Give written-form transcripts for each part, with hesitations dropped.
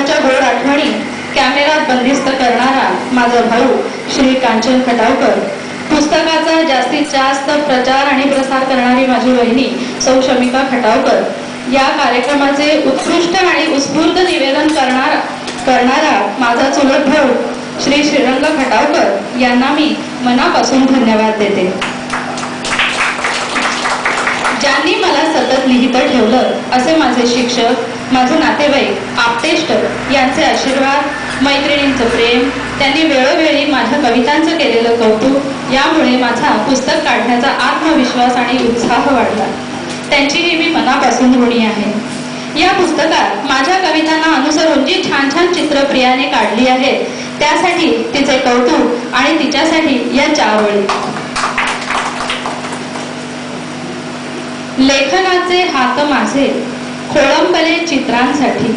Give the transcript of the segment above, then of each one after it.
बालपणाच्या गोड आठवणी कॅमेऱ्यात बंदिस्त करणारा माझा भाऊ श्री कांचन खटावकर, पुस्तकाचा जास्तीत जास्त प्रचार आणि प्रसार करणारी माझी वहिनी सौ शमिका खटावकर, या कार्यक्रमाचे उत्कृष्ट आणि उत्स्फूर्त निवेदन करणारा माझा चुलत भाऊ श्री श्रीरंग खटावकर यांना मी मनापासून धन्यवाद देते. ज्यांनी मला सतत लिहित ठेवलं असे माझे शिक्षक, माझे नातेवाईक, आप्तेष्ट यांचे आशीर्वाद, मैत्रिणींचं प्रेम, त्यांनी वेळोवेळी माझ्या कवितांचं केलेलं कौतुक यामुळे माझा पुस्तक काढण्याचा आत्मविश्वास आणि उत्साह वाढला. त्यांचीही मी मनापासून ऋणी आहे. या पुस्तकात माझ्या कवितांना अनुसरून जी छान छान चित्र प्रियाने काढली आहेत त्यासाठी तिचे कौतुक आणि तिच्यासाठी या 4 ओळी. लेखनाचे हात माझे खोळंबले चित्रांसाठी,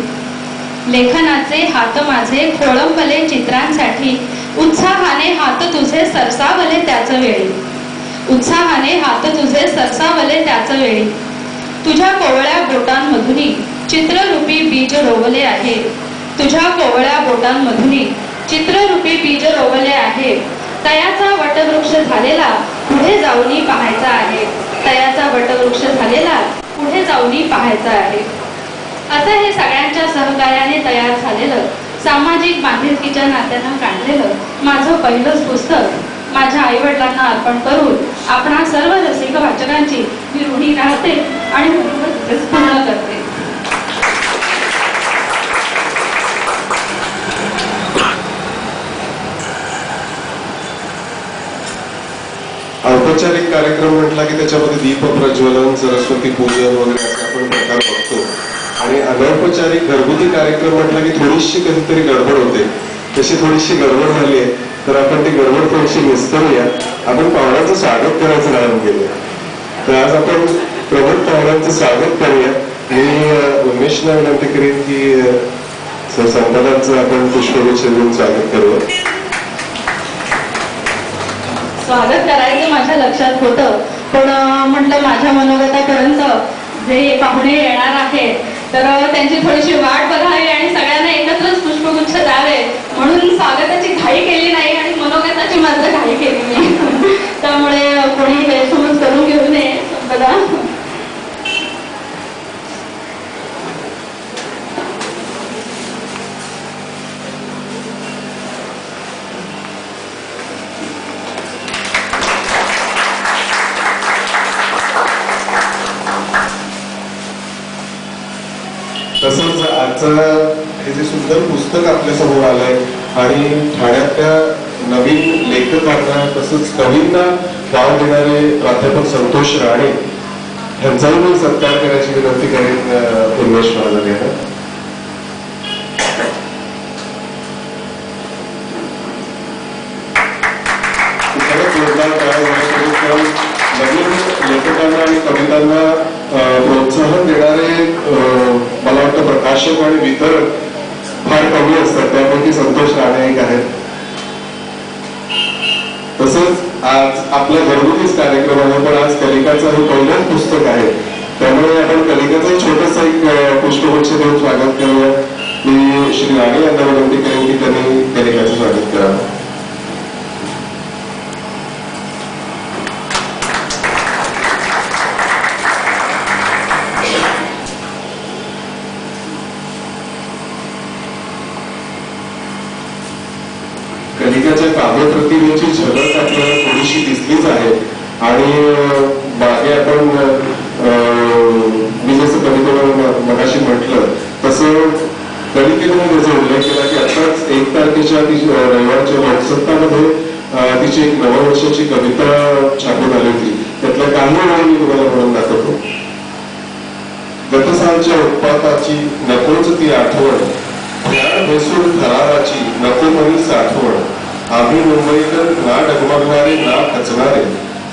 लेखनाचे हात माझे खोळंबले चित्रांसाठी, उत्साहाने हात तुझे सरसावले त्याच वेळी, उत्साहाने हात तुझे सरसावले त्याच वेळी, तुझ्या कोवळ्या बोटांमधून चित्ररूपी बीज रोवले आहे, तुझ्या कोवळ्या बोटांमधून चित्ररूपी बीज रोवले आहे, तयाचा वटवृक्ष झालेला पुढे जाऊनी पाहायचा आहे, तयाचा वटवृक्ष झालेला पुढे जाऊनी पाहायचा आहे. असं हे सगळ्यांच्या सहकार्याने तयार झालेलं, सामाजिक बांधिलकीच्या नात्यानं काढलेलं माझं पहिलंच पुस्तक माझ्या आईवडिलांना अर्पण करून आपणा सर्व रसिक वाचकांची मी ऋणी राहते आणि पूर्ण करते. औपचारिक कार्यक्रम म्हटला की त्याच्यामध्ये दीप प्रज्वलन, सरस्वती पूजन वगैरे असे आपण प्रकार बघतो. आणि अनौपचारिक घरगुती कार्यक्रम म्हटला की थोडीशी कधीतरी गडबड होते. तशी थोडीशी गडबड झाली आहे तर आपण ती गडबड थोडीशी निस्तरूया. आपण पाहुण्यांचं स्वागत करायचं राहून गेलो, तर आज आपण प्रमुख पाहुण्यांचं स्वागत करूया. मी उमेशला विनंती करीन की संतांचं आपण पुष्पगुच्छ देऊन स्वागत करूया. स्वागत करायचं माझ्या लक्षात होतं, पण म्हटलं माझ्या मनोगतापर्यंत जे पाहुणे येणार आहेत तर त्यांची थोडीशी वाट बघावी आणि सगळ्यांना एकत्रच पुष्पगुच्छ द्यावे म्हणून स्वागताची घाई केली नाही आणि मनोगताची मात्र घाई केली नाही. त्यामुळे कोणी गैरसमज करून घेऊ नये बघा. तसंच आजचं हे जे सुंदर पुस्तक आपल्या समोर आलंय आणि ठाण्यातल्या नवीन लेखकांना तसंच कवींना वाव देणारे प्राध्यापक संतोष राणे यांचाही मी सत्कार करायची विनंती करेन उमेश महाजन यांना. नवीन लेखकांना आणि कवितांना प्रोत्साहन देणारे मला वाटतं प्रकाशक आणि वितरक फार कमी असतात, त्यापैकी संतोष राणे एक आहेत. तसंच आज आपल्या घरगुतीच कार्यक्रम आहे, पण आज कलिकाचं हे पहिलंच पुस्तक आहे, त्यामुळे आपण कलिकाचं छोटंसं एक पुष्पगुच्छ देऊन स्वागत करूया. मी श्री राणे यांना विनंती करेन की त्यांनी कलिकाचं स्वागत करावं. कलिकाच्या काव्यप्रतिमेची झलक आपल्याला थोडीशी दिसलीच आहे. आणि मागे आपण मी जसं कवितेवर मगाशी म्हटलं तसं कलिकेने त्याचा उल्लेख केला की आताच 1 तारखेच्या रविवारच्या वटसप्तामध्ये तिची एक नववर्षाची कविता छापून आली होती. त्यातल्या काही वेळी मी तुम्हाला म्हणून दाखवतो. गतसालच्या उत्पाताची नकोच ती आठवण, भेसून थराराची नको म्हणी साठवण, आम्ही मुंबईकर ना डगमगणारे ना खचणारे,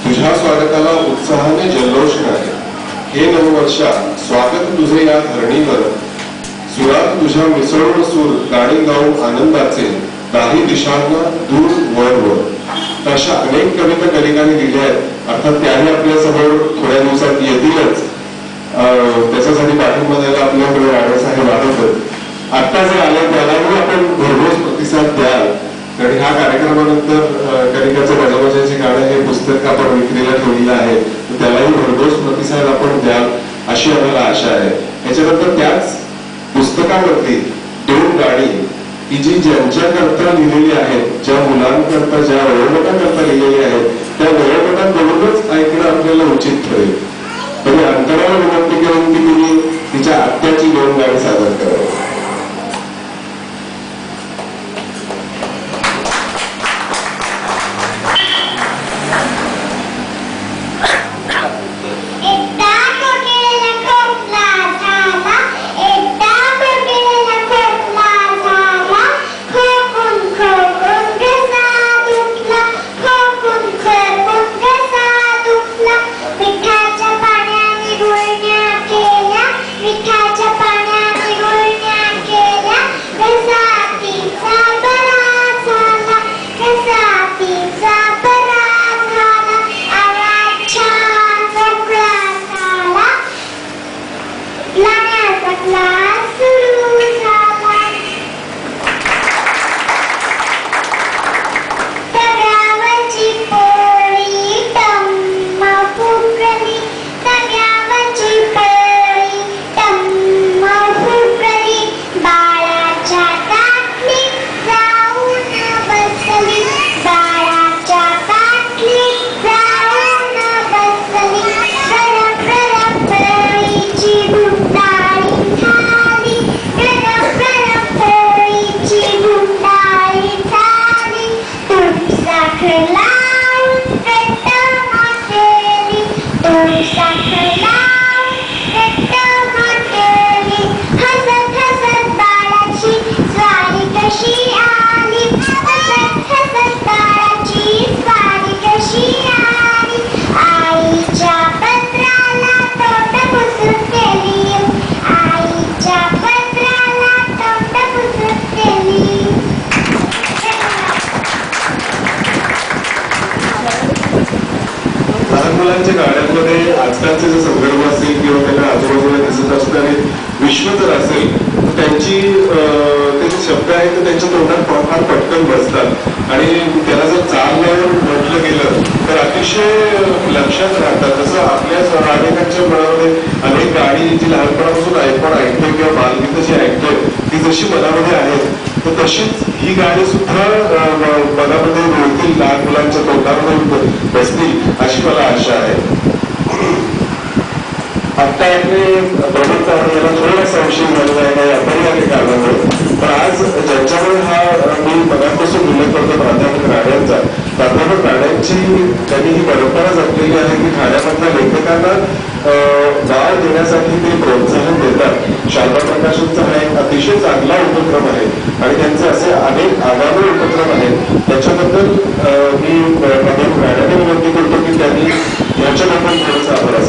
तुझ्या स्वागताला उत्साहाने जल्लोषणारे. हे नववर्षा स्वागत तुझे या धरणीवर, सुरात तुझ्या मिसळून सूर गाणी गाऊ आनंदाचे, दाही दिशांना दूर वर वर. अशा अनेक कविता कलिकांनी लिहिल्या आहेत. अर्थात त्याही आपल्या समोर थोड्या दिवसात येतीलच. त्याच्यासाठी पाठिंबा द्यायला आपल्याकडे राहण्याचं हे वाटत. आत्ता जे आले त्यालाही आपण भरघोस प्रतिसाद द्याल. आणि ह्या कार्यक्रमानंतर कणिकाचं मजामजाची गाणं हे पुस्तक आपण विक्रीला ठेवलेलं आहे, त्यालाही भरघोस प्रतिसाद आपण द्याल अशी आम्हाला आशा आहे. याच्यानंतर त्याच पुस्तकावरती 2 गाणी की जी ज्यांच्याकरता लिहिलेली आहेत, ज्या मुलांकरता, ज्या वयोगटाकरता लिहिलेली आहेत, त्या वयोगटाकडूनच ऐकणं आपल्याला उचित ठरेल. म्हणजे अंतराला विनंती करून की तुम्ही तिच्या आत्याची 2 गाणी सादर करावी. मुलांच्या गाड्यांमध्ये आजकालचे जे संदर्भ असेल किंवा त्यांना आजूबाजूला दिसत असणारे विश्व जर असेल तर त्यांचे शब्द आहेत तर त्यांच्या तोंडात फार पटकन बसतात आणि त्याला जर चालण्यावर म्हटलं गेलं तर अतिशय लक्षात राहतात. जसं आपल्या अनेकांच्या मनामध्ये अनेक गाणी जी लहानपणापासून ऐकतोय किंवा बालगीतं जी ऐकतोय ती जशी मनामध्ये आहेत तर तशीच ही गाणी सुद्धा मनामध्ये मिळतील, लहान मुलांच्या तोंडामध्ये बसतील अशी मला आशा आहे. आत्ता आपले प्रमुख कारण याला थोडा संशय झालेला आहे काही अपरिहार्य कारणामुळे. पण आज ज्यांच्यामुळे हा मी मनापासून उल्लेख करतो प्राध्यापक राण्यांचा, प्राध्यापक राण्यांची त्यांनी ही परंपरा जपलेली आहे की ठाण्यामधल्या लेखकांना नाव देण्यासाठी ते प्रोत्साहन देतात. शारदा प्रकाशनचा हा एक अतिशय चांगला उपक्रम आहे आणि त्यांचे असे अनेक आगामी उपक्रम आहेत. त्याच्याबद्दल मी प्राध्यापक राण्यांना विनंती करतो की त्यांनी याच्याबद्दल थोडंसं आभार